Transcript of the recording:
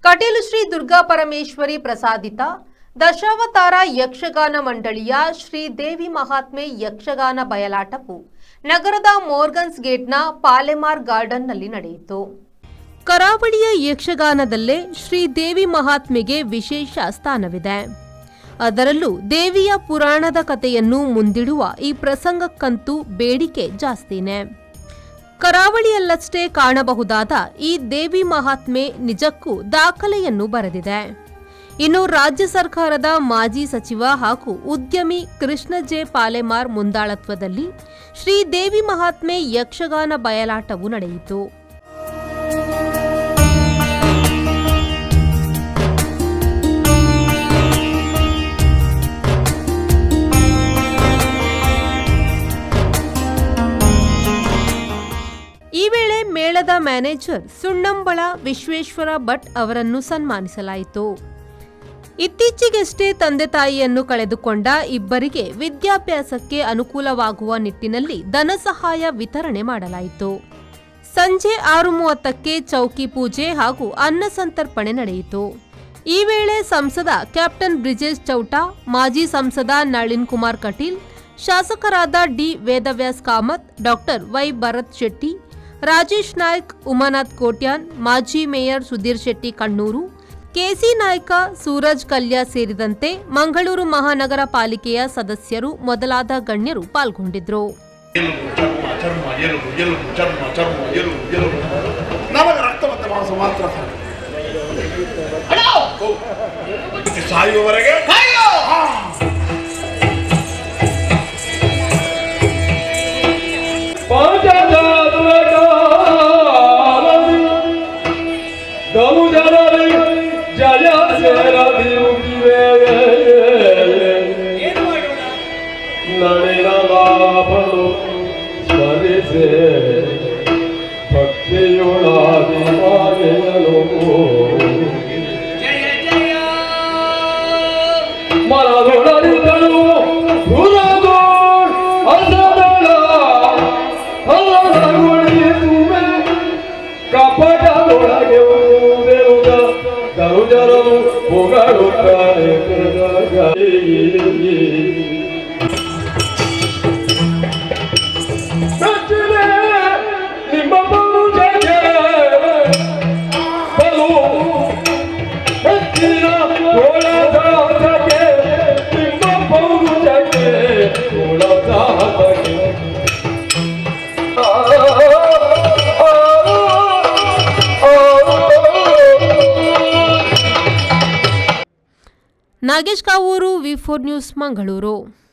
ಕಟೀಲು ಶ್ರೀ ದುರ್ಗಾ ಪರಮೇಶ್ವರಿ ಪ್ರಸಾದಿತ ದಶಾವತಾರ ಯಕ್ಷಗಾನ ಮಂಡಳಿಯ ಶ್ರೀ ದೇವಿ ಮಹಾತ್ಮೆ ಯಕ್ಷಗಾನ ಬಯಲಾಟವು ನಗರದ ಮೋರ್ಗನ್ಸ್ ಗೇಟ್ನ ಪಾಲೆಮಾರ್ ಗಾರ್ಡನ್ನಲ್ಲಿ ನಡೆಯಿತು. ಕರಾವಳಿಯ ಯಕ್ಷಗಾನದಲ್ಲೇ ಶ್ರೀ ದೇವಿ ಮಹಾತ್ಮೆಗೆ ವಿಶೇಷ ಸ್ಥಾನವಿದೆ. ಅದರಲ್ಲೂ ದೇವಿಯ ಪುರಾಣದ ಕಥೆಯನ್ನು ಮುಂದಿಡುವ ಈ ಪ್ರಸಂಗಕ್ಕಂತೂ ಬೇಡಿಕೆ ಜಾಸ್ತಿನೇ. ಕರಾವಳಿಯಲ್ಲಷ್ಟೇ ಕಾಣಬಹುದಾದ ಈ ದೇವಿ ಮಹಾತ್ಮೆ ನಿಜಕ್ಕೂ ದಾಖಲೆಯನ್ನು ಬರೆದಿದೆ. ಇನ್ನು ರಾಜ್ಯ ಸರ್ಕಾರದ ಮಾಜಿ ಸಚಿವ ಹಾಗೂ ಉದ್ಯಮಿ ಕೃಷ್ಣ ಜೆ ಪಾಲೆಮಾರ್ ಮುಂದಾಳತ್ವದಲ್ಲಿ ಶ್ರೀ ದೇವಿ ಮಹಾತ್ಮೆ ಯಕ್ಷಗಾನ ಬಯಲಾಟವು ನಡೆಯಿತು. ಈ ವೇಳೆ ಮೇಳದ ಮ್ಯಾನೇಜರ್ ಸುಣ್ಣಂಬಳ ವಿಶ್ವೇಶ್ವರ ಭಟ್ ಅವರನ್ನು ಸನ್ಮಾನಿಸಲಾಯಿತು. ಇತ್ತೀಚೆಗಷ್ಟೇ ತಂದೆ ತಾಯಿಯನ್ನು ಕಳೆದುಕೊಂಡ ಇಬ್ಬರಿಗೆ ವಿದ್ಯಾಭ್ಯಾಸಕ್ಕೆ ಅನುಕೂಲವಾಗುವ ನಿಟ್ಟಿನಲ್ಲಿ ಧನ ಸಹಾಯ ವಿತರಣೆ ಮಾಡಲಾಯಿತು. ಸಂಜೆ 6:30ಕ್ಕೆ ಚೌಕಿ ಪೂಜೆ ಹಾಗೂ ಅನ್ನ ಸಂತರ್ಪಣೆ ನಡೆಯಿತು. ಈ ವೇಳೆ ಸಂಸದ ಕ್ಯಾಪ್ಟನ್ ಬ್ರಿಜೇಶ್ ಚೌಟಾ, ಮಾಜಿ ಸಂಸದ ನಳಿನ್ ಕುಮಾರ್ ಕಟೀಲ್, ಶಾಸಕರಾದ D Vedavyas Kamath, doctor Y Bharath Shetty, Rajesh Naik, Umanath Kotian, ಮಾಜಿ ಮೇಯರ್ ಸುಧೀರ್ ಶೆಟ್ಟಿ ಕಣ್ಣೂರು, ಕೆಸಿ ನಾಯ್ಕ, ಸೂರಜ್ ಕಲ್ಯ ಸೇರಿದಂತೆ ಮಂಗಳೂರು ಮಹಾನಗರ ಪಾಲಿಕೆಯ ಸದಸ್ಯರು ಮೊದಲಾದ ಗಣ್ಯರು ಪಾಲ್ಗೊಂಡಿದ್ದರು. ನಾಗೇಶ್ ಕಾವೂರು, ವಿ4 ನ್ಯೂಸ್, ಮಂಗಳೂರು.